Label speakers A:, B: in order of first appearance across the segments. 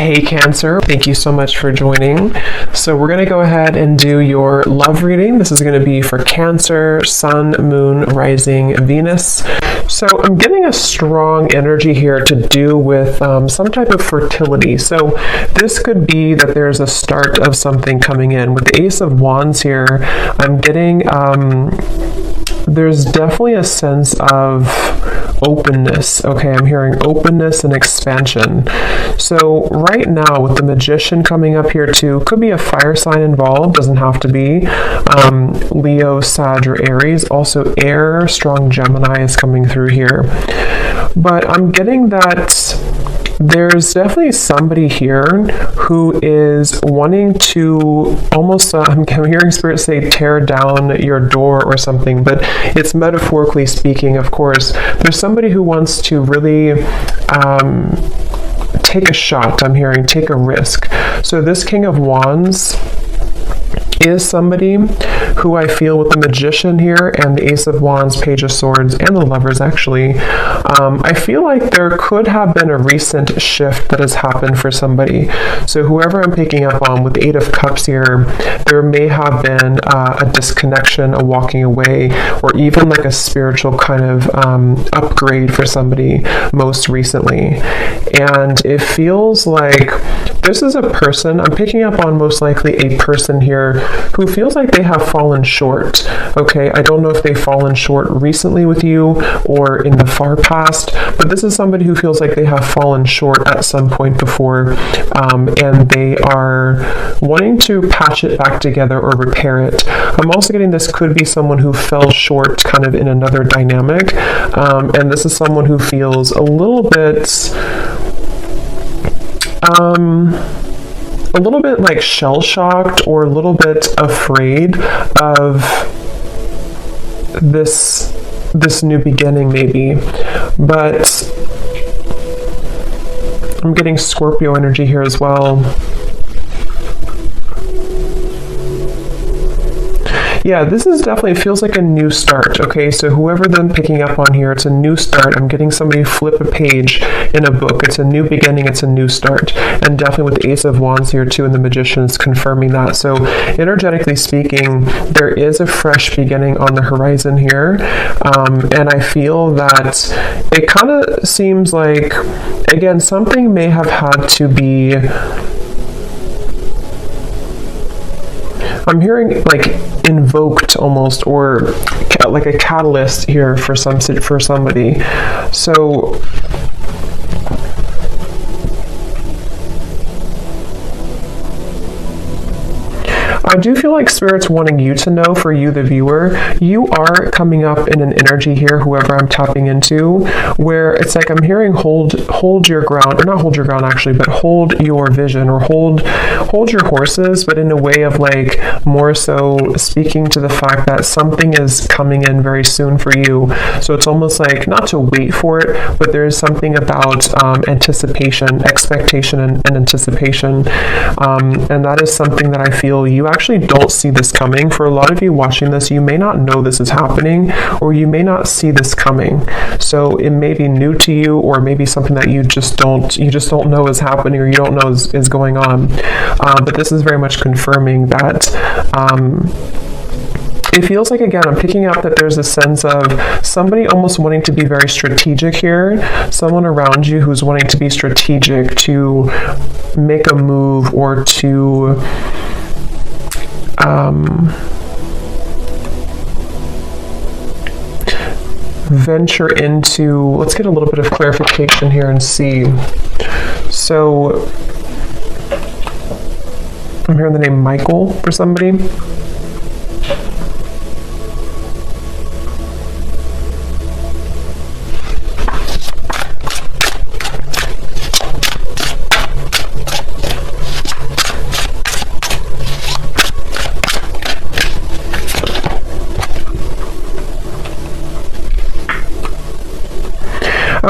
A: Hey Cancer, thank you so much for joining. So we're going to go ahead and do your love reading. This is going to be for Cancer, Sun, Moon, Rising, Venus. So I'm getting a strong energy here to do with some type of fertility. So this could be that there's a start of something coming in. With the Ace of Wands here, I'm getting there's definitely a sense of openness. Okay, I'm hearing openness and expansion. So right now with the Magician coming up here too, could be a fire sign involved, doesn't have to be. Leo, Sag, or Aries. Also air, strong Gemini is coming through here. But I'm getting that there's definitely somebody here who is wanting to almost, I'm hearing Spirit say tear down your door or something, but it's metaphorically speaking, of course. There's somebody who wants to really take a shot, I'm hearing, take a risk. So this King of Wands is somebody who I feel with the Magician here and the Ace of Wands, Page of Swords, and the Lovers actually, I feel like there could have been a recent shift that has happened for somebody. So whoever I'm picking up on with the Eight of Cups here, there may have been a disconnection, a walking away, or even like a spiritual kind of upgrade for somebody most recently. And it feels like this is a person, I'm picking up on most likely a person here who feels like they have fallen short. Okay, I don't know if they've fallen short recently with you or in the far past, but this is somebody who feels like they have fallen short at some point before, and they are wanting to patch it back together or repair it. I'm also getting this could be someone who fell short kind of in another dynamic, and this is someone who feels a little bit like shell-shocked or a little bit afraid of this new beginning maybe. But I'm getting Scorpio energy here as well. Yeah, this is definitely, feels like a new start. Okay, so whoever I'm picking up on here, it's a new start. I'm getting somebody flip a page in a book. It's a new beginning, it's a new start. And definitely with the Ace of Wands here too, and the Magician is confirming that. So energetically speaking, there is a fresh beginning on the horizon here. And I feel that it kind of seems like, again, something may have had to be, I'm hearing like invoked almost, or like a catalyst here for somebody. So I do feel like Spirit's wanting you to know, for you, the viewer, you are coming up in an energy here, whoever I'm tapping into, where it's like I'm hearing hold your ground, or not hold your ground actually, but hold your vision, or hold your horses, but in a way of like more so speaking to the fact that something is coming in very soon for you. So it's almost like not to wait for it, but there is something about anticipation, expectation, and anticipation, and that is something that I feel you actually don't see this coming. For a lot of you watching this, you may not know this is happening, or you may not see this coming. So it may be new to you, or maybe something that you just don't know is happening, or you don't know is going on. But this is very much confirming that it feels like, again, I'm picking up that there's a sense of somebody almost wanting to be very strategic here, someone around you who's wanting to be strategic to make a move, or to venture into, let's get a little bit of clarification here and see. So I'm hearing the name Michael for somebody.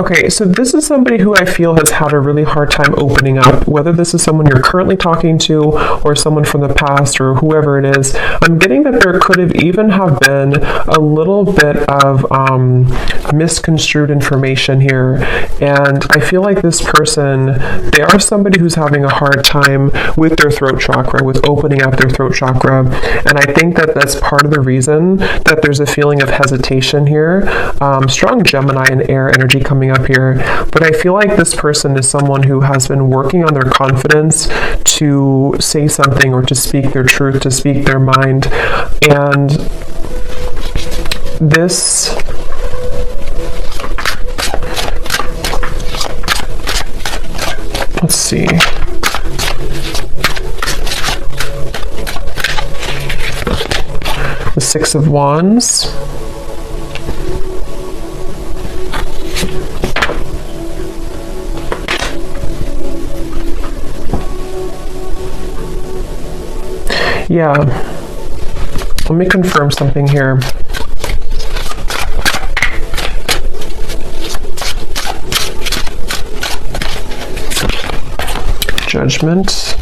A: Okay, so this is somebody who I feel has had a really hard time opening up, whether this is someone you're currently talking to or someone from the past or whoever it is. I'm getting that there could have even have been a little bit of misconstrued information here, and I feel like this person, they are somebody who's having a hard time with their throat chakra, with opening up their throat chakra, and I think that that's part of the reason that there's a feeling of hesitation here. Strong Gemini and air energy coming up here, but I feel like this person is someone who has been working on their confidence to say something or to speak their truth, to speak their mind, and this let's see. The Six of Wands. Yeah, let me confirm something here. Judgment.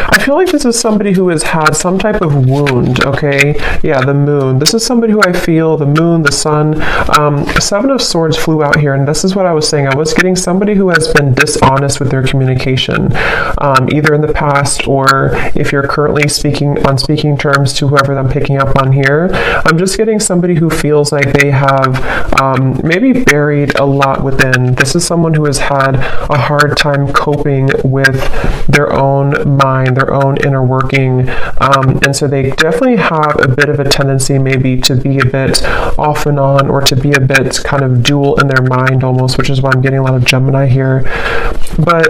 A: I feel like this is somebody who has had some type of wound, okay? Yeah, the moon. This is somebody who I feel, the moon, the sun. Seven of Swords flew out here, and this is what I was saying. I was getting somebody who has been dishonest with their communication, either in the past or if you're currently speaking on speaking terms to whoever I'm picking up on here. I'm just getting somebody who feels like they have maybe buried a lot within. This is someone who has had a hard time coping with their own mind, their own inner working, and so they definitely have a bit of a tendency maybe to be a bit off and on, or to be a bit kind of dual in their mind almost, which is why I'm getting a lot of Gemini here. But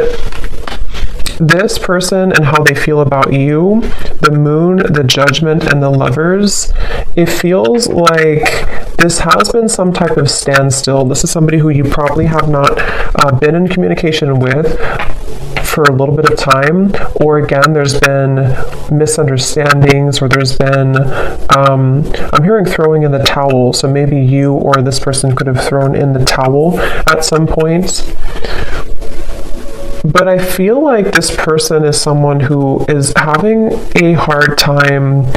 A: this person and how they feel about you, the moon, the judgment, and the lovers, it feels like this has been some type of standstill. This is somebody who you probably have not been in communication with for a little bit of time, or again, there's been misunderstandings, or there's been, I'm hearing throwing in the towel, so maybe you or this person could have thrown in the towel at some point. But I feel like this person is someone who is having a hard time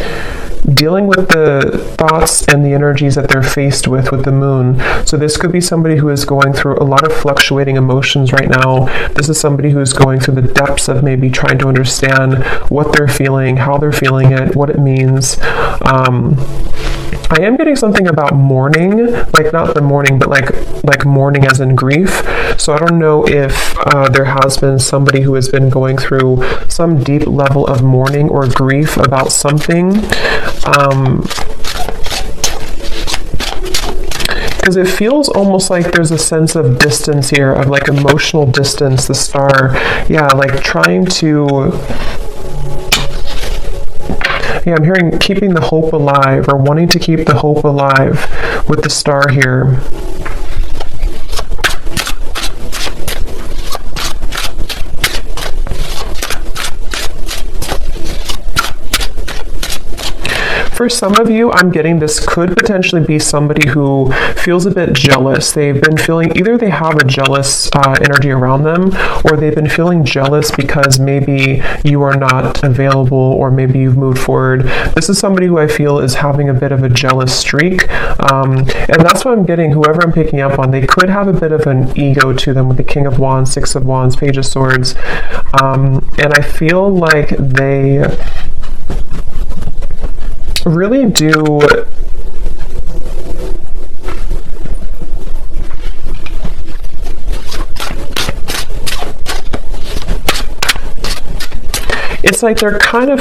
A: dealing with the thoughts and the energies that they're faced with the moon. So this could be somebody who is going through a lot of fluctuating emotions right now. This is somebody who's going through the depths of maybe trying to understand what they're feeling, how they're feeling it, what it means. I am getting something about mourning, like not the mourning, but like mourning as in grief. So I don't know if there has been somebody who has been going through some deep level of mourning or grief about something. Because it feels almost like there's a sense of distance here, of like emotional distance, the star. Yeah, like trying to... Yeah, I'm hearing keeping the hope alive, or wanting to keep the hope alive with the star here. For some of you, I'm getting this could potentially be somebody who feels a bit jealous. They've been feeling, either they have a jealous energy around them, or they've been feeling jealous because maybe you are not available, or maybe you've moved forward. This is somebody who I feel is having a bit of a jealous streak. And that's what I'm getting, whoever I'm picking up on, they could have a bit of an ego to them with the King of Wands, Six of Wands, Page of Swords. And I feel like they really do it's like they're kind of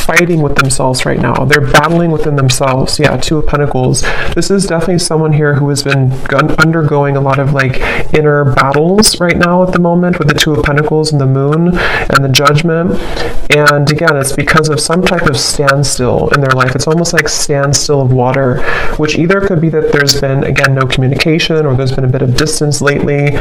A: fighting with themselves right now. They're battling within themselves. Yeah, Two of Pentacles. This is definitely someone here who has been undergoing a lot of like inner battles right now at the moment with the Two of Pentacles and the Moon and the Judgment. And again, it's because of some type of standstill in their life. It's almost like standstill of water, which either could be that there's been, again, no communication, or there's been a bit of distance lately,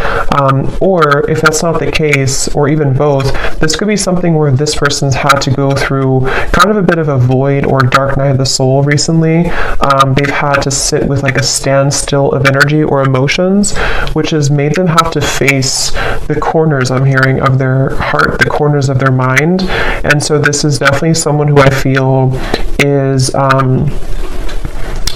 A: or if that's not the case, or even both, this could be something where this person's had to go through kind of a bit of a void or dark night of the soul recently. They've had to sit with like a standstill of energy or emotions, which has made them have to face the corners, I'm hearing, of their heart, the corners of their mind. And so this is definitely someone who I feel is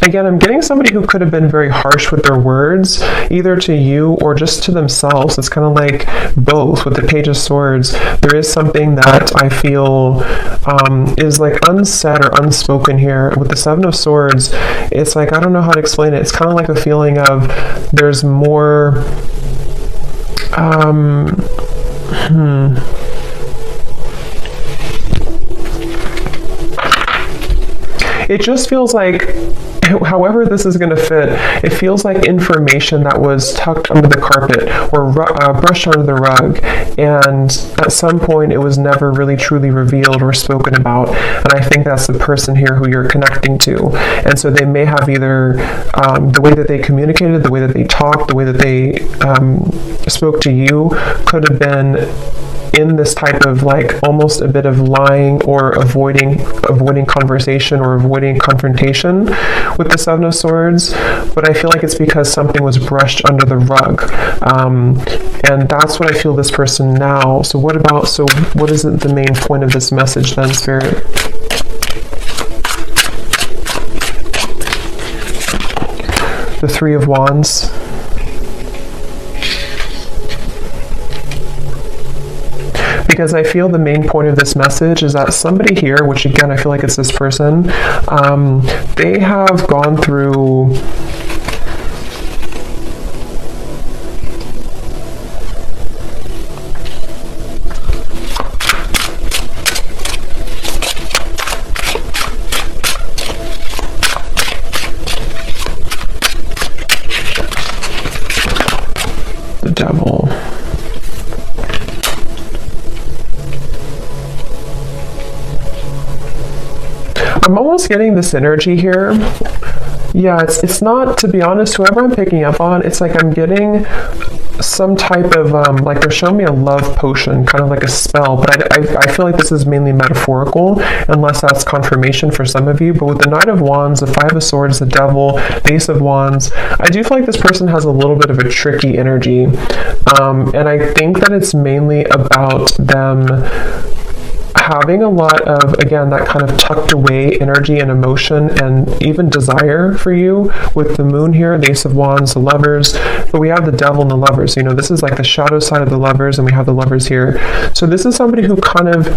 A: again, I'm getting somebody who could have been very harsh with their words, either to you or just to themselves. It's kind of like both. With the Page of Swords, there is something that I feel is like unsaid or unspoken here. With the Seven of Swords, it's like, I don't know how to explain it. It's kind of like a feeling of there's more it just feels like, however this is going to fit, it feels like information that was tucked under the carpet or brushed under the rug, and at some point it was never really truly revealed or spoken about. And I think that's the person here who you're connecting to. And so they may have either the way that they communicated, the way that they talked, the way that they spoke to you could have been in this type of like almost a bit of lying or avoiding conversation or avoiding confrontation with the Seven of Swords. But I feel like it's because something was brushed under the rug, and that's what I feel this person now. So what is the main point of this message then, Spirit? The Three of Wands. Because I feel the main point of this message is that somebody here, which again I feel like it's this person, they have gone through the Devil. I'm almost getting this energy here. Yeah, it's not, to be honest, whoever I'm picking up on, it's like I'm getting some type of, like they're showing me a love potion, kind of like a spell, but I feel like this is mainly metaphorical, unless that's confirmation for some of you. But with the Knight of Wands, the Five of Swords, the Devil, the Ace of Wands, I do feel like this person has a little bit of a tricky energy. And I think that it's mainly about them having a lot of, again, that kind of tucked away energy and emotion and even desire for you with the Moon here, the Ace of Wands, the Lovers, but we have the Devil and the Lovers. You know, this is like the shadow side of the Lovers, and we have the Lovers here. So this is somebody who kind of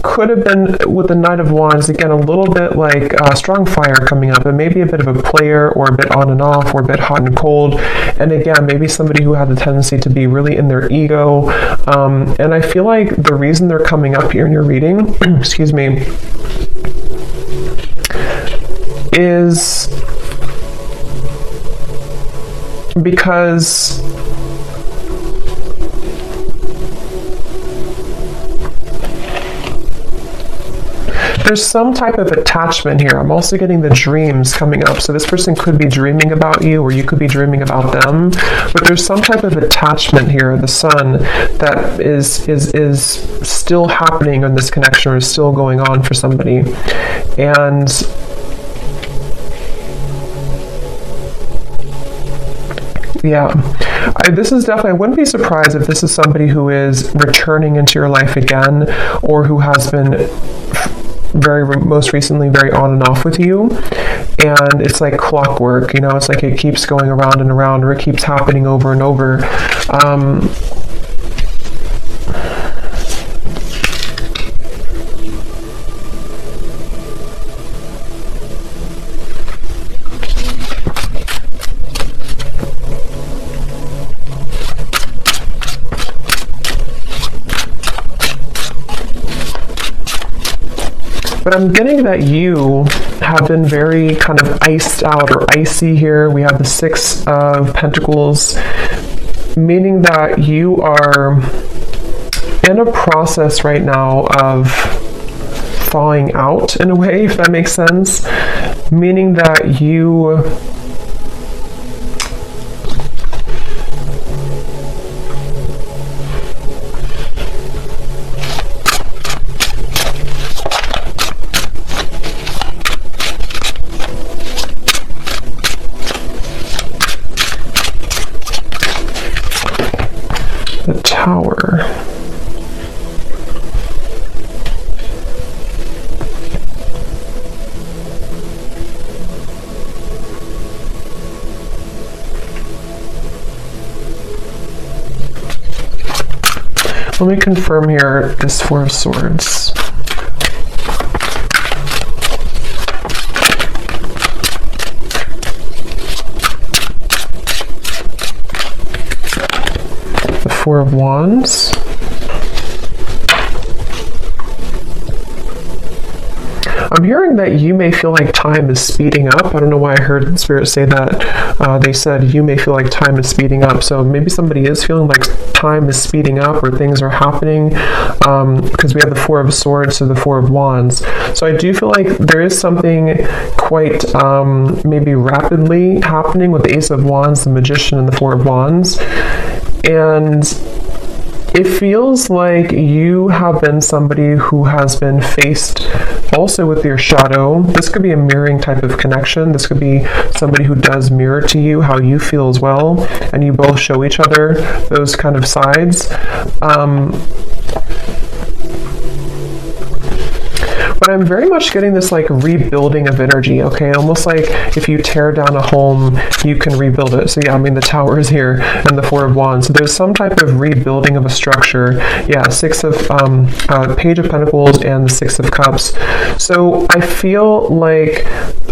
A: could have been, with the Knight of Wands, again, a little bit like strong fire coming up, and maybe a bit of a player, or a bit on and off, or a bit hot and cold. And again, maybe somebody who had the tendency to be really in their ego. And I feel like the reason they're coming up here in your reading, excuse me, is because there's some type of attachment here. I'm also getting the dreams coming up. So this person could be dreaming about you, or you could be dreaming about them. But there's some type of attachment here, the Sun, that is still happening in this connection, or is still going on for somebody. And yeah, this is definitely, I wouldn't be surprised if this is somebody who is returning into your life again, or who has been most recently very on and off with you. And it's like clockwork, you know, it's like it keeps going around and around, or it keeps happening over and over. But I'm getting that you have been very kind of iced out or icy here. We have the Six of Pentacles, meaning that you are in a process right now of thawing out in a way, if that makes sense, meaning that you the Tower. Let me confirm here this Four of Swords. The Four of Wands. I'm hearing that you may feel like time is speeding up. I don't know why I heard Spirit say that. They said you may feel like time is speeding up. So maybe somebody is feeling like time is speeding up or things are happening, because we have the Four of Swords to the Four of Wands. So I do feel like there is something quite maybe rapidly happening with the Ace of Wands, the Magician, and the Four of Wands. And it feels like you have been somebody who has been faced also with your shadow. This could be a mirroring type of connection. This could be somebody who does mirror to you how you feel as well, and you both show each other those kind of sides. But I'm very much getting this like rebuilding of energy, okay? Almost like if you tear down a home, you can rebuild it. So yeah, I mean the Tower is here and the Four of Wands. So there's some type of rebuilding of a structure. Yeah, Page of Pentacles and the Six of Cups. So I feel like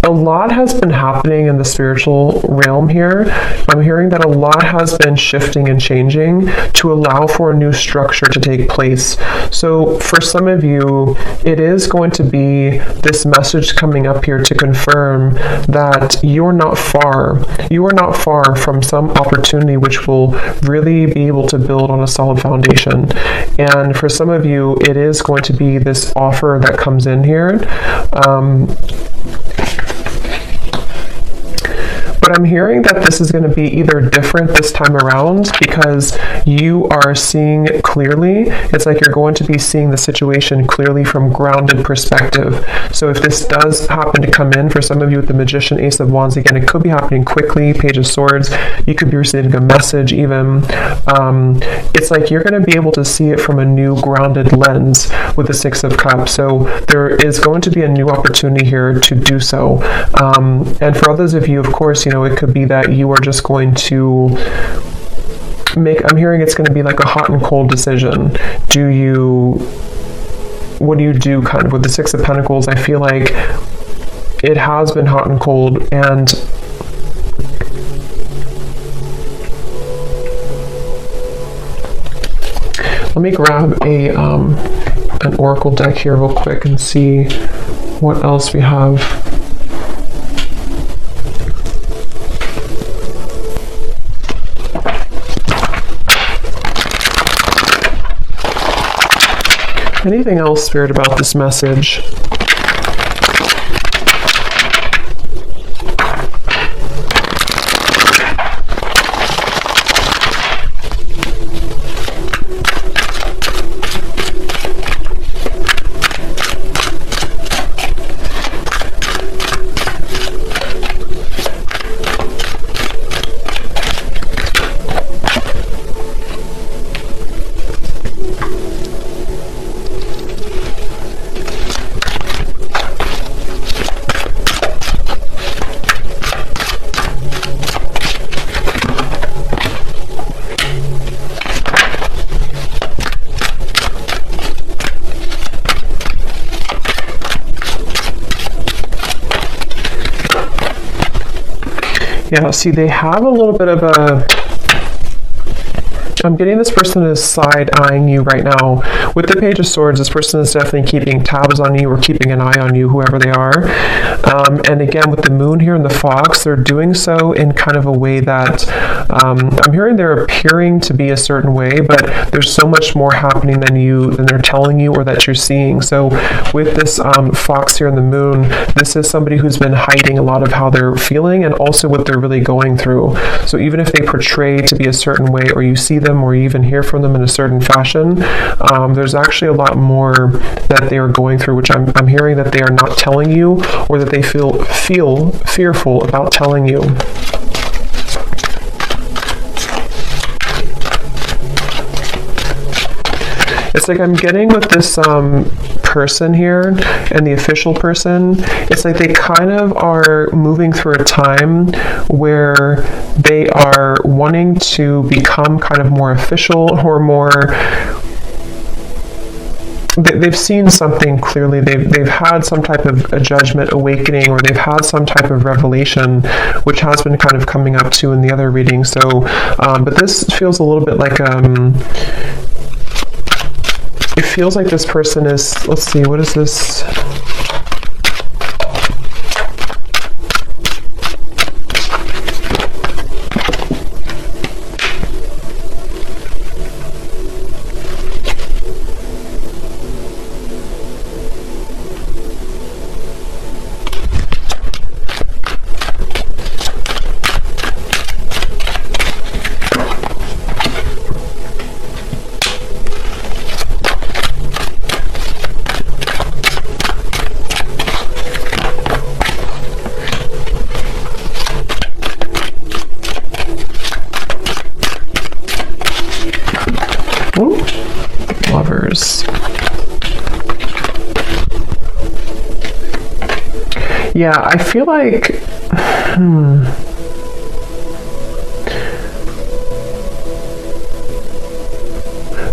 A: a lot has been happening in the spiritual realm here. I'm hearing that a lot has been shifting and changing to allow for a new structure to take place. So for some of you, it is going to be this message coming up here to confirm that you're not far. You are not far from some opportunity which will really be able to build on a solid foundation. And for some of you, it is going to be this offer that comes in here. But I'm hearing that this is going to be either different this time around because you are seeing clearly. It's like you're going to be seeing the situation clearly from grounded perspective. So if this does happen to come in for some of you with the Magician, Ace of Wands, again, it could be happening quickly, Page of Swords. You could be receiving a message even. It's like you're going to be able to see it from a new grounded lens with the Six of Cups. So there is going to be a new opportunity here to do so. And for others of you, of course, it could be that you are just going to I'm hearing it's going to be like a hot and cold decision. What do you do kind of with the Six of Pentacles? I feel like it has been hot and cold, and let me grab an oracle deck here real quick and see what else we have. Anything else, Spirit, about this message? Yeah, see, they have a little bit of I'm getting this person is side-eyeing you right now. With the Page of Swords, this person is definitely keeping tabs on you or keeping an eye on you, whoever they are. And again, with the Moon here and the Fox, they're doing so in kind of a way that I'm hearing they're appearing to be a certain way, but there's so much more happening than they're telling you or that you're seeing. So with this Fox here and the Moon, this is somebody who's been hiding a lot of how they're feeling and also what they're really going through. So even if they portray to be a certain way, or you see them or you even hear from them in a certain fashion, there's actually a lot more that they are going through, which I'm hearing that they are not telling you, or that they feel fearful about telling you. It's like I'm getting with this person here and the official person, it's like they kind of are moving through a time where they are wanting to become kind of more official or more... They've seen something clearly. They've had some type of a judgment awakening, or they've had some type of revelation, which has been kind of coming up too in the other reading. So, but this feels a little bit like... it feels like this person is, let's see, what is this? Lovers. Yeah, I feel like...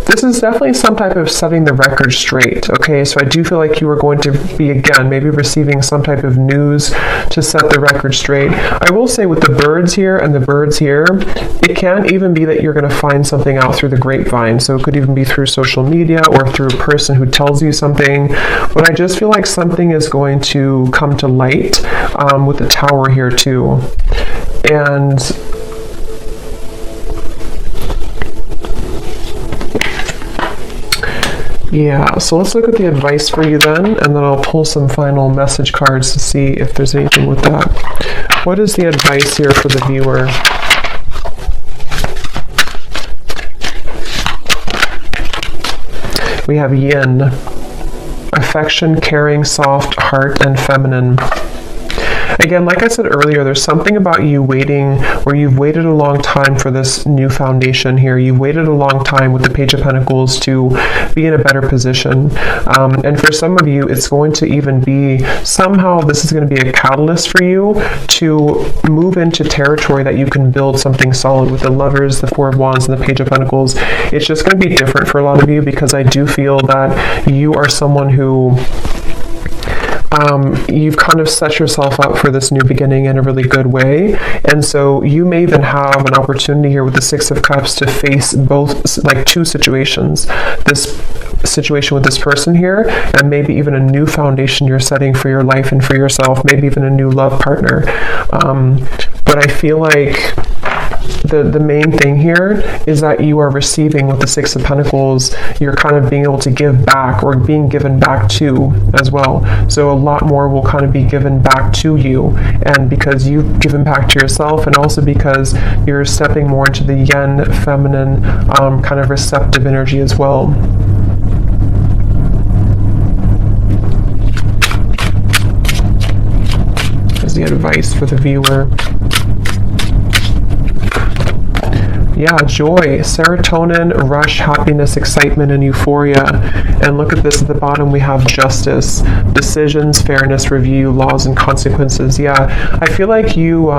A: This is definitely some type of setting the record straight, okay? So I do feel like you are going to be, again, maybe receiving some type of news to set the record straight. I will say with the birds here and the birds here, it can even be that you're going to find something out through the grapevine. So it could even be through social media or through a person who tells you something. But I just feel like something is going to come to light with the Tower here too. And... yeah, so let's look at the advice for you then, and then I'll pull some final message cards to see if there's anything with that. What is the advice here for the viewer? We have Yin, affection, caring, soft, heart, and feminine. Again, like I said earlier, there's something about you waiting, or you've waited a long time for this new foundation here. You've waited a long time with the Page of Pentacles to be in a better position. And for some of you, it's going to even be, somehow this is going to be a catalyst for you to move into territory that you can build something solid with the Lovers, the Four of Wands, and the Page of Pentacles. It's just going to be different for a lot of you, because I do feel that you are someone who... you've kind of set yourself up for this new beginning in a really good way, and so you may even have an opportunity here with the Six of Cups to face both, like, two situations. This situation with this person here, and maybe even a new foundation you're setting for your life and for yourself, maybe even a new love partner. But I feel like the main thing here is that you are receiving with the Six of Pentacles. You're kind of being able to give back, or being given back to as well. So a lot more will kind of be given back to you, and because you've given back to yourself, and also because you're stepping more into the yin, feminine, kind of receptive energy as well. Here's the advice for the viewer. Yeah, joy, serotonin, rush, happiness, excitement, and euphoria. And look at this at the bottom, we have justice, decisions, fairness, review, laws, and consequences. Yeah, I feel like you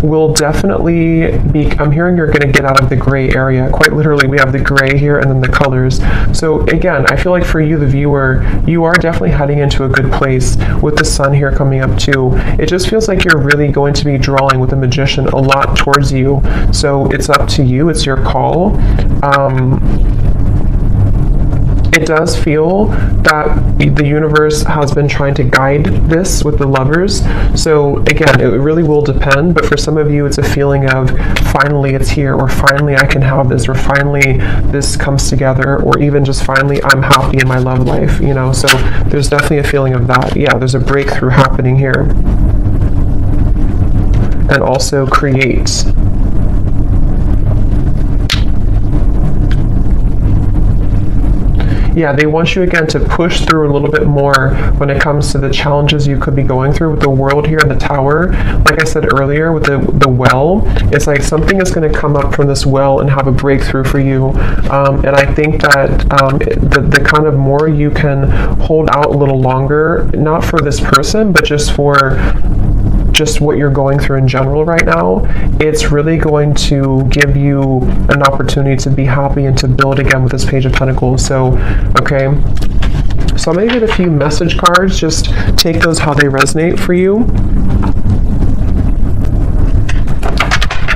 A: will definitely be, I'm hearing you're going to get out of the gray area. Quite literally, we have the gray here and then the colors. So again, I feel like for you, the viewer, you are definitely heading into a good place with the sun here coming up too. It just feels like you're really going to be drawing with the Magician a lot towards you. So it's up to you. It's your call. It does feel that the universe has been trying to guide this with the Lovers. So again, it really will depend, but for some of you, it's a feeling of finally it's here, or finally I can have this, or finally this comes together, or even just finally I'm happy in my love life, you know? So there's definitely a feeling of that. Yeah, there's a breakthrough happening here. And also create. Yeah, they want you again to push through a little bit more when it comes to the challenges you could be going through with the World here and the Tower. Like I said earlier with the well, it's like something is going to come up from this well and have a breakthrough for you. And I think that the kind of more you can hold out a little longer, not for this person, but just for just what you're going through in general right now, it's really going to give you an opportunity to be happy and to build again with this Page of Pentacles. So, okay. So I'm going to get a few message cards. Just take those how they resonate for you.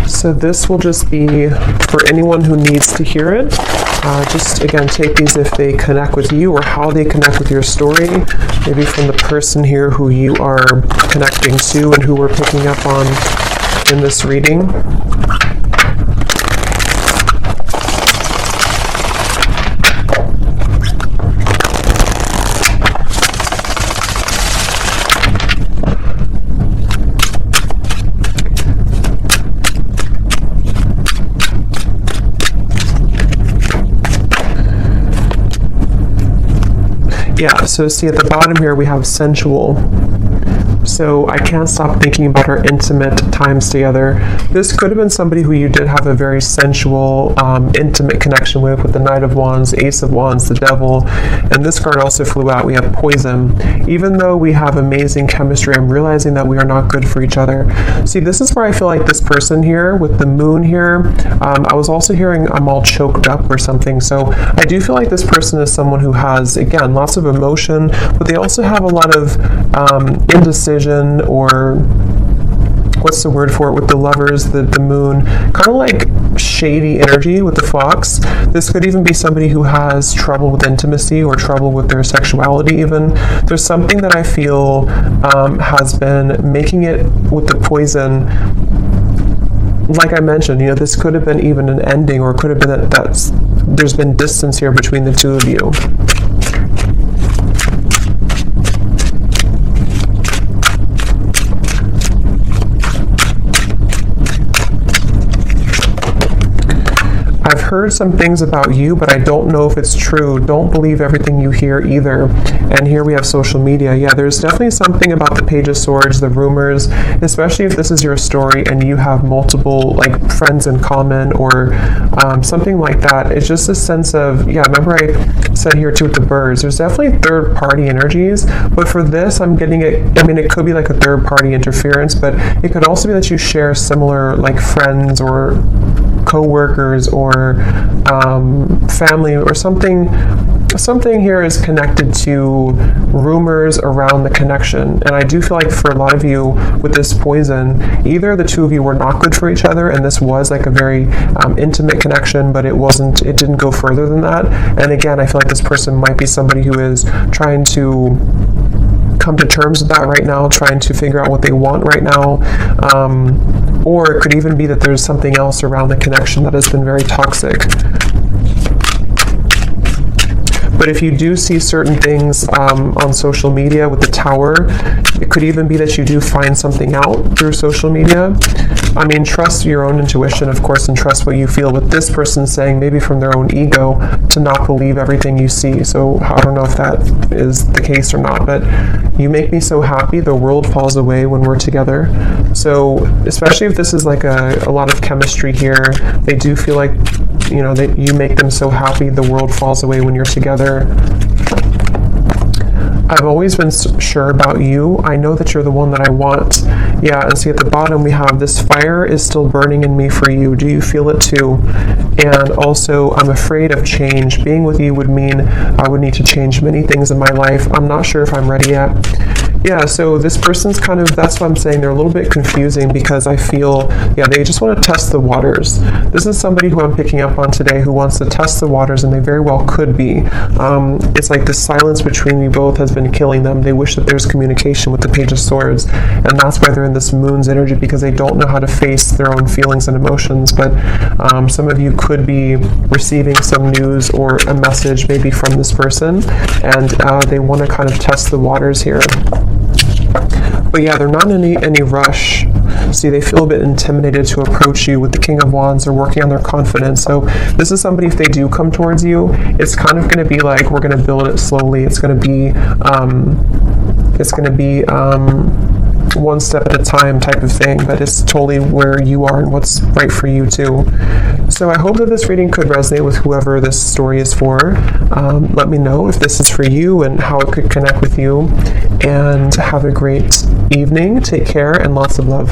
A: So this will just be for anyone who needs to hear it. Just again, take these if they connect with you or how they connect with your story. Maybe from the person here who you are connecting to and who we're picking up on in this reading. Yeah, so see at the bottom here we have sensual. So I can't stop thinking about our intimate times together. This could have been somebody who you did have a very sensual, intimate connection with the Knight of Wands, Ace of Wands, the Devil, and this card also flew out. We have poison. Even though we have amazing chemistry, I'm realizing that we are not good for each other. See, this is where I feel like this person here with the moon here, I was also hearing I'm all choked up or something. So I do feel like this person is someone who has, again, lots of emotion, but they also have a lot of indecision, or what's the word for it with the Lovers, the moon, kind of like shady energy with the Fox. This could even be somebody who has trouble with intimacy or trouble with their sexuality even. There's something that I feel has been making it with the poison. Like I mentioned, you know, this could have been even an ending, or it could have been that there's been distance here between the two of you. I've heard some things about you, but I don't know if it's true. Don't believe everything you hear either. And here we have social media. Yeah, there's definitely something about the Page of Swords, the rumors, especially if this is your story and you have multiple like friends in common or something like that. It's just a sense of, yeah, remember I said here too with the birds, there's definitely third party energies, but for this I'm getting it, I mean, it could be like a third party interference, but it could also be that you share similar like friends or co-workers or family or something. Something here is connected to rumors around the connection. And I do feel like for a lot of you with this poison, either the two of you were not good for each other and this was like a very intimate connection, but it didn't go further than that. And again, I feel like this person might be somebody who is trying to come to terms with that right now, trying to figure out what they want right now. Or it could even be that there's something else around the connection that has been very toxic. But if you do see certain things on social media with the Tower, it could even be that you do find something out through social media. I mean, trust your own intuition, of course, and trust what you feel. With this person saying, maybe from their own ego, to not believe everything you see. So I don't know if that is the case or not, but you make me so happy. The world falls away when we're together. So especially if this is like a lot of chemistry here, they do feel like, you know, that you make them so happy. The world falls away when you're together. I've always been sure about you. I know that you're the one that I want. Yeah, and see at the bottom we have this fire is still burning in me for you. Do you feel it too? And also, I'm afraid of change. Being with you would mean I would need to change many things in my life. I'm not sure if I'm ready yet. Yeah, so this person's kind of, that's what I'm saying, they're a little bit confusing because I feel, yeah, they just want to test the waters. This is somebody who I'm picking up on today who wants to test the waters, and they very well could be. It's like the silence between you both has been killing them. They wish that there's communication with the Page of Swords, and that's why they're in this Moon's energy, because they don't know how to face their own feelings and emotions. But some of you could be receiving some news or a message maybe from this person, and they want to kind of test the waters here. But yeah, they're not in any rush. See, they feel a bit intimidated to approach you. With the King of Wands, they're working on their confidence. So this is somebody, if they do come towards you, it's kind of going to be like, we're going to build it slowly. It's going to be one step at a time type of thing, but it's totally where you are and what's right for you too. So I hope that this reading could resonate with whoever this story is for. Let me know if this is for you and how it could connect with you. And have a great evening. Take care and lots of love.